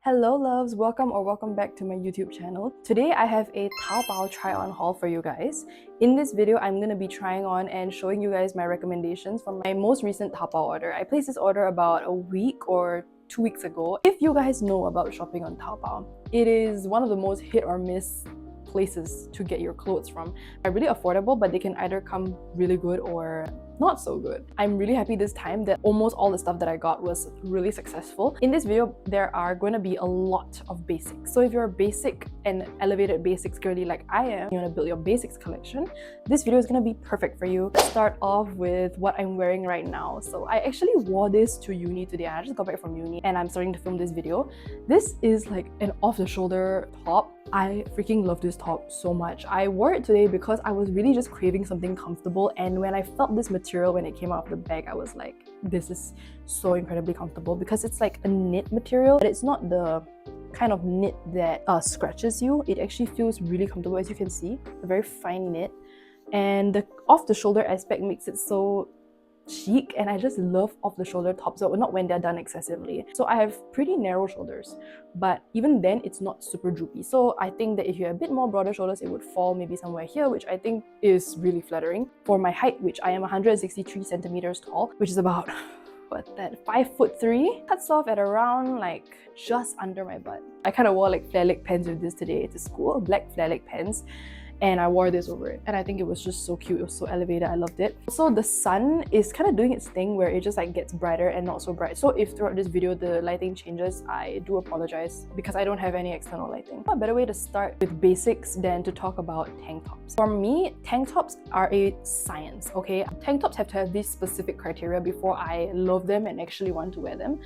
Hello loves, welcome back to my YouTube channel. Today I have a Taobao try on haul for you guys. In this video, I'm going to be trying on and showing you guys my recommendations from my most recent Taobao order. I placed this order about a week or 2 weeks ago. If you guys know about shopping on Taobao, it is one of the most hit or miss places to get your clothes from. They're really affordable, but they can either come really good or not so good. I'm really happy this time that almost all the stuff that I got was really successful. In this video, there are going to be a lot of basics. So if you're a basic and elevated basics girly like I am, you want to build your basics collection, this video is going to be perfect for you. Let's start off with what I'm wearing right now. So I actually wore this to uni today. I just got back from uni and I'm starting to film this video. This is like an off-the-shoulder top. I freaking love this top so much. I wore it today because I was really just craving something comfortable, and when I felt this material when it came out of the bag, I was like, this is so incredibly comfortable because it's like a knit material, but it's not the kind of knit that scratches you. It actually feels really comfortable, as you can see, a very fine knit, and the off-the-shoulder aspect makes it so chic, and I just love off-the-shoulder tops, so not when they're done excessively. So I have pretty narrow shoulders, but even then it's not super droopy. So I think that if you have a bit more broader shoulders, it would fall maybe somewhere here, which I think is really flattering. For my height, which I am 163 centimeters tall, which is about 5'3", cuts off at around like just under my butt. I kind of wore like flare-leg pants with this today to school, black flare-leg pants, and I wore this over it, and I think it was just so cute. It was so elevated. I loved it. So the sun is kind of doing its thing where it just like gets brighter and not so bright. So if throughout this video the lighting changes, I do apologize because I don't have any external lighting. What better way to start with basics than to talk about tank tops? For me, tank tops are a science, okay? Tank tops have to have these specific criteria before I love them and actually want to wear them.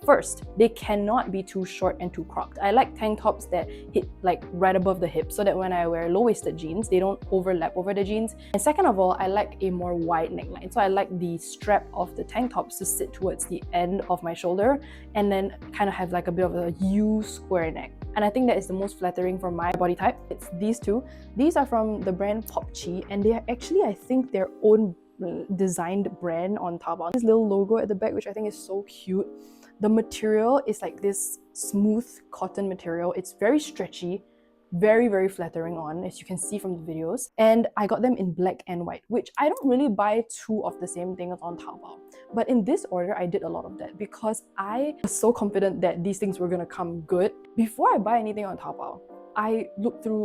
First, they cannot be too short and too cropped. I like tank tops that hit like right above the hip so that when I wear low-waisted jeans, they don't overlap over the jeans. And second of all, I like a more wide neckline. So I like the strap of the tank tops to sit towards the end of my shoulder and then kind of have like a bit of a U square neck. And I think that is the most flattering for my body type. It's these two. These are from the brand Popchi, and they are actually, I think, their own designed brand on Taobao. This little logo at the back, which I think is so cute. The material is like this smooth cotton material. It's very stretchy, very flattering on, as you can see from the videos. And I got them in black and white, which I don't really buy two of the same things on Taobao. But in this order, I did a lot of that because I was so confident that these things were gonna come good. Before I buy anything on Taobao, I look through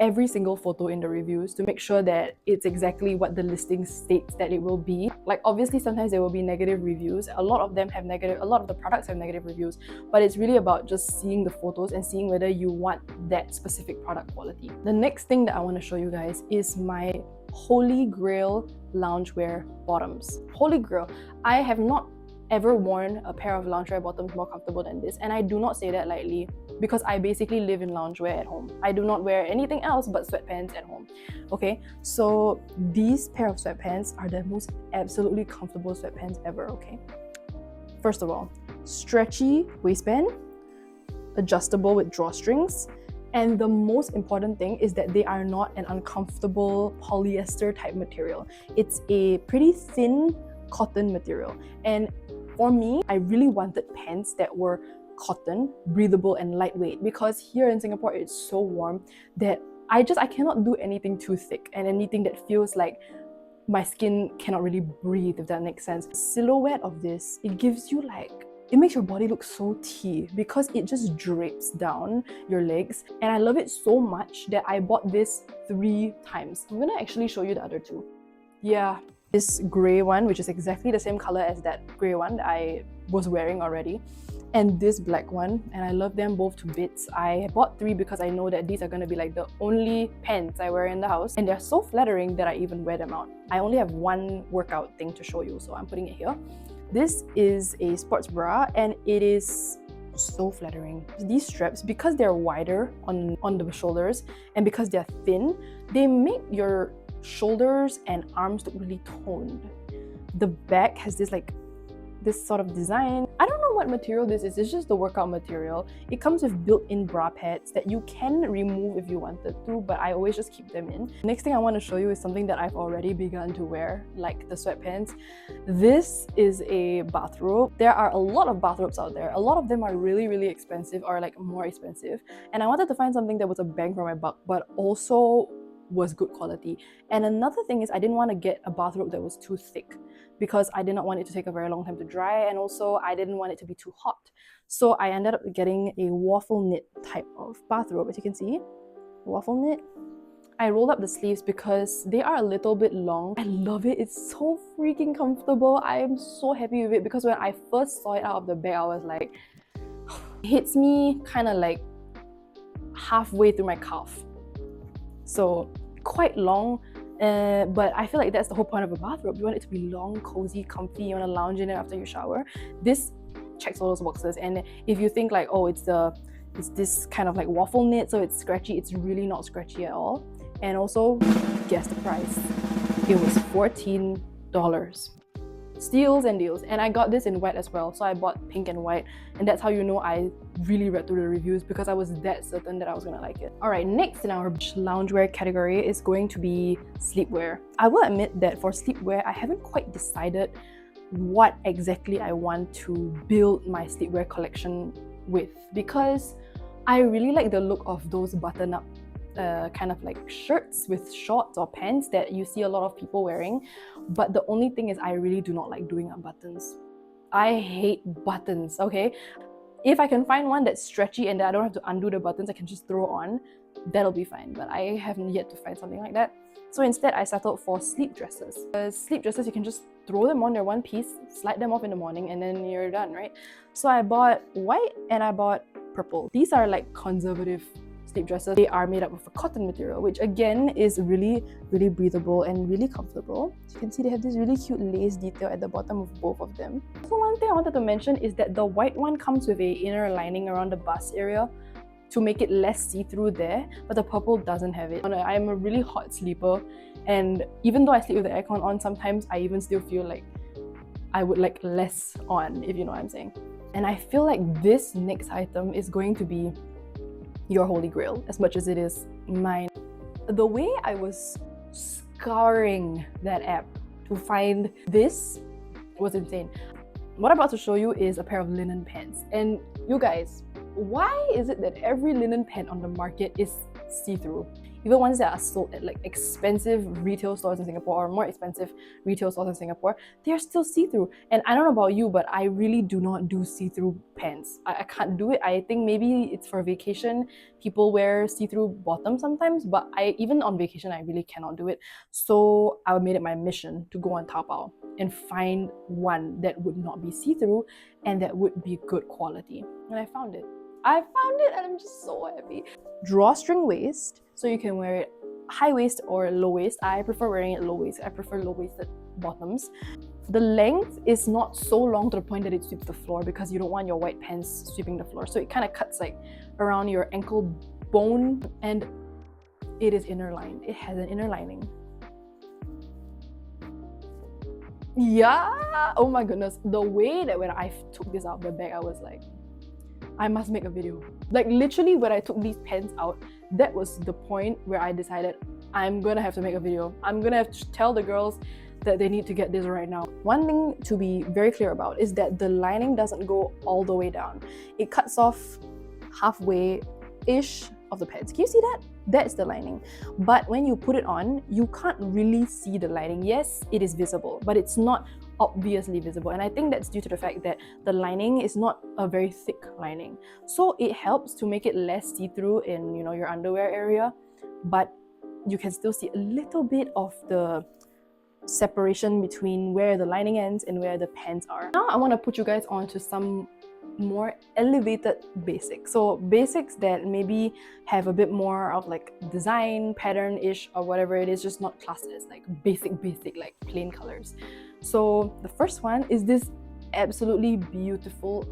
every single photo in the reviews to make sure that it's exactly what the listing states that it will be. Like obviously sometimes there will be negative reviews. A lot of the products have negative reviews, but it's really about just seeing the photos and seeing whether you want that specific product quality. The next thing that I want to show you guys is my holy grail loungewear bottoms. Holy grail. I have not ever worn a pair of loungewear bottoms more comfortable than this, and I do not say that lightly because I basically live in loungewear at home. I do not wear anything else but sweatpants at home. Okay, so these pair of sweatpants are the most absolutely comfortable sweatpants ever. Okay, first of all, stretchy waistband, adjustable with drawstrings, and the most important thing is that they are not an uncomfortable polyester type material. It's a pretty thin cotton material, and for me, I really wanted pants that were cotton, breathable and lightweight, because here in Singapore it's so warm that I cannot do anything too thick and anything that feels like my skin cannot really breathe, if that makes sense. The silhouette of this, it gives you like, it makes your body look so T because it just drapes down your legs, and I love it so much that I bought this 3 times. I'm gonna actually show you the other two. Yeah, this grey one, which is exactly the same color as that grey one that I was wearing already, and this black one, and I love them both to bits. I bought 3 because I know that these are going to be like the only pants I wear in the house, and they're so flattering that I even wear them out. I only have one workout thing to show you, so I'm putting it here. This is a sports bra, and it is so flattering. These straps, because they're wider on the shoulders and because they're thin, they make your shoulders and arms look really toned. The back has this sort of design. I don't know what what material this is. It's just the workout material. It comes with built-in bra pads that you can remove if you wanted to, but I always just keep them in. Next thing I want to show you is something that I've already begun to wear, like the sweatpants. This is a bathrobe. There are a lot of bathrobes out there. A lot of them are really expensive, or like more expensive, and I wanted to find something that was a bang for my buck but also was good quality. And another thing is I didn't want to get a bathrobe that was too thick because I did not want it to take a very long time to dry, and also I didn't want it to be too hot. So I ended up getting a waffle knit type of bathrobe. As you can see, waffle knit. I rolled up the sleeves because they are a little bit long. I love it. It's so freaking comfortable. I am so happy with it because when I first saw it out of the bag, I was like, it hits me kind of like halfway through my calf. So quite long, but I feel like that's the whole point of a bathrobe. You want it to be long, cozy, comfy. You want to lounge in it after you shower. This checks all those boxes. And if you think like, oh, it's this kind of like waffle knit, so it's scratchy, it's really not scratchy at all. And also, guess the price. It was $14. Steals and deals. And I got this in white as well, so I bought pink and white, and that's how you know I really read through the reviews, because I was that certain that I was gonna like it. Alright, next in our loungewear category is going to be sleepwear. I will admit that for sleepwear, I haven't quite decided what exactly I want to build my sleepwear collection with, because I really like the look of those button-up kind of like shirts with shorts or pants that you see a lot of people wearing. But the only thing is I really do not like doing up buttons. I hate buttons, okay? If I can find one that's stretchy and that I don't have to undo the buttons, I can just throw on, that'll be fine. But I haven't yet to find something like that. So instead, I settled for sleep dresses. Sleep dresses, you can just throw them on, they're one piece, slide them off in the morning, and then you're done, right? So I bought white and I bought purple. These are like conservative sleep dresses. They are made up of a cotton material, which again is really breathable and really comfortable. As you can see, they have this really cute lace detail at the bottom of both of them. So one thing I wanted to mention is that the white one comes with a inner lining around the bust area to make it less see-through there, but the purple doesn't have it. I'm a really hot sleeper, and even though I sleep with the aircon on, sometimes I even still feel like I would like less on, if you know what I'm saying. And I feel like this next item is going to be your holy grail as much as it is mine. The way I was scouring that app to find this was insane. What I'm about to show you is a pair of linen pants. And you guys, why is it that every linen pant on the market is see-through? Even ones that are sold at like expensive retail stores in Singapore or more expensive retail stores in Singapore, they are still see-through. And I don't know about you, but I really do not do see-through pants. I can't do it. I think maybe it's for vacation. People wear see-through bottoms sometimes, but even on vacation, I really cannot do it. So I made it my mission to go on Taobao and find one that would not be see-through and that would be good quality. And I found it. I found it and I'm just so happy. Drawstring waist, so you can wear it high waist or low waist. I prefer wearing it low waist. I prefer low-waisted bottoms. The length is not so long to the point that it sweeps the floor, because you don't want your white pants sweeping the floor. So it kind of cuts like around your ankle bone, and it is inner lined. It has an inner lining. Yeah, oh my goodness. The way that when I took this out of the bag, I was like, I must make a video. Like literally when I took these pants out, that was the point where I decided I'm gonna have to make a video. I'm gonna have to tell the girls that they need to get this right now. One thing to be very clear about is that the lining doesn't go all the way down. It cuts off halfway-ish of the pants. Can you see that? That's the lining. But when you put it on, you can't really see the lining. Yes, it is visible, but it's not obviously visible. And I think that's due to the fact that the lining is not a very thick lining. So it helps to make it less see-through in, you know, your underwear area, but you can still see a little bit of the separation between where the lining ends and where the pants are. Now I want to put you guys on to some more elevated basics. So basics that maybe have a bit more of like design, pattern-ish or whatever it is, just not classed as like basic like plain colors. So the first one is this absolutely beautiful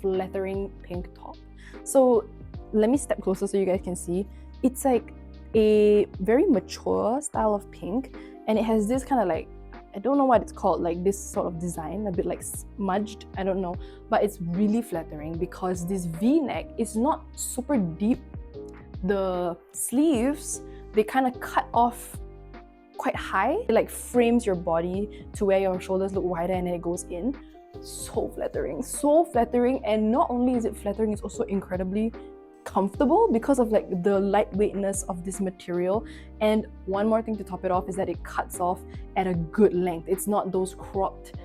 flattering pink top. So let me step closer so you guys can see. It's like a very mature style of pink, and it has this kind of like I don't know what it's called, like this sort of design, a bit like smudged, I don't know, but it's really flattering because this V-neck is not super deep. The sleeves, they kind of cut off quite high. It like frames your body to where your shoulders look wider and then it goes in. So flattering, and not only is it flattering, it's also incredibly comfortable because of like the lightweightness of this material. And one more thing to top it off is that it cuts off at a good length. It's not those cropped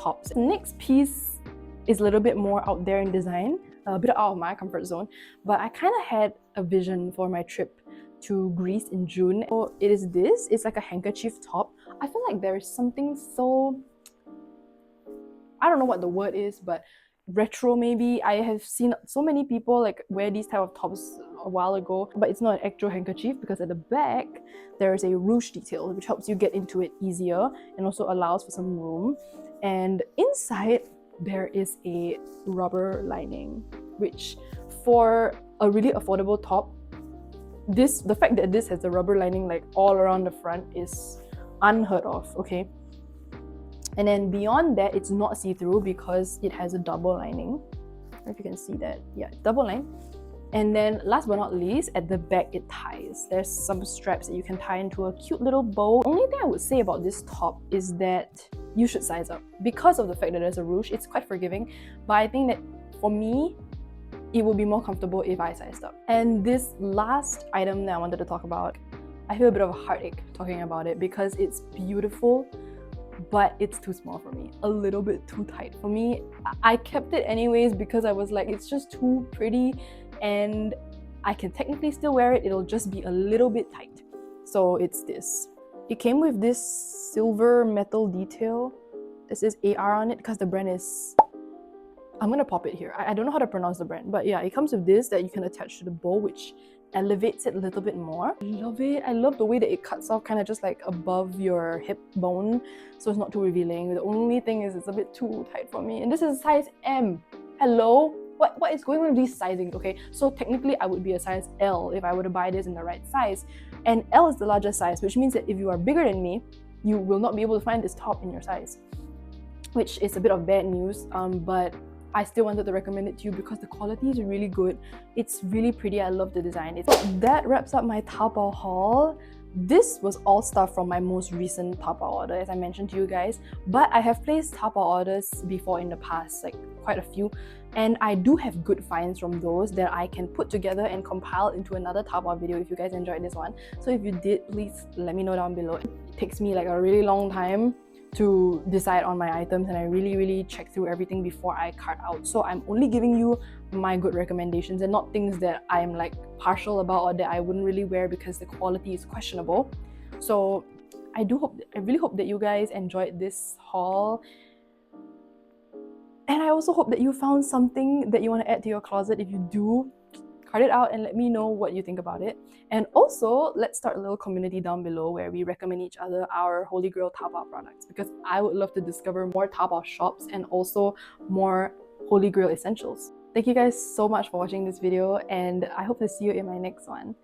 tops. The next piece is a little bit more out there in design, a bit out of my comfort zone, but I kind of had a vision for my trip to Greece in June. So it is this. It's like a handkerchief top. I feel like there is something so, I don't know what the word is, but retro maybe. I have seen so many people like wear these type of tops a while ago, but it's not an actual handkerchief because at the back there is a ruche detail which helps you get into it easier and also allows for some room. And inside there is a rubber lining, which for a really affordable top, the fact that this has a rubber lining like all around the front is unheard of, okay? And then beyond that, it's not see-through because it has a double lining. I don't know if you can see that. Yeah, double line. And then last but not least, at the back it ties. There's some straps that you can tie into a cute little bow. The only thing I would say about this top is that you should size up. Because of the fact that there's a ruche, it's quite forgiving. But I think that for me, it would be more comfortable if I sized up. And this last item that I wanted to talk about, I feel a bit of a heartache talking about it because it's beautiful, but it's too small for me, a little bit too tight for me. I kept it anyways because I was like, it's just too pretty and I can technically still wear it, it'll just be a little bit tight. So it's this. It came with this silver metal detail that says AR on it because the brand is, I'm gonna pop it here. I don't know how to pronounce the brand, but yeah, it comes with this that you can attach to the bow, which elevates it a little bit more. I love it. I love the way that it cuts off kind of just like above your hip bone, so it's not too revealing. The only thing is it's a bit too tight for me, and this is a size M. Hello? What is going on with these sizings? Okay, so technically I would be a size L if I were to buy this in the right size, and L is the largest size, which means that if you are bigger than me, you will not be able to find this top in your size, which is a bit of bad news, but I still wanted to recommend it to you because the quality is really good. It's really pretty. I love the design. So that wraps up my Taobao haul. This was all stuff from my most recent Taobao order, as I mentioned to you guys, but I have placed Taobao orders before in the past, like quite a few, and I do have good finds from those that I can put together and compile into another Taobao video if you guys enjoyed this one. So if you did, please let me know down below. It takes me like a really long time to decide on my items, and I really check through everything before I cart out. So I'm only giving you my good recommendations and not things that I'm like partial about or that I wouldn't really wear because the quality is questionable. So I really hope that you guys enjoyed this haul. And I also hope that you found something that you want to add to your closet. If you do, cart it out and let me know what you think about it. And also, let's start a little community down below where we recommend each other our Holy Grail Taobao products, because I would love to discover more Taobao shops and also more Holy Grail essentials. Thank you guys so much for watching this video, and I hope to see you in my next one.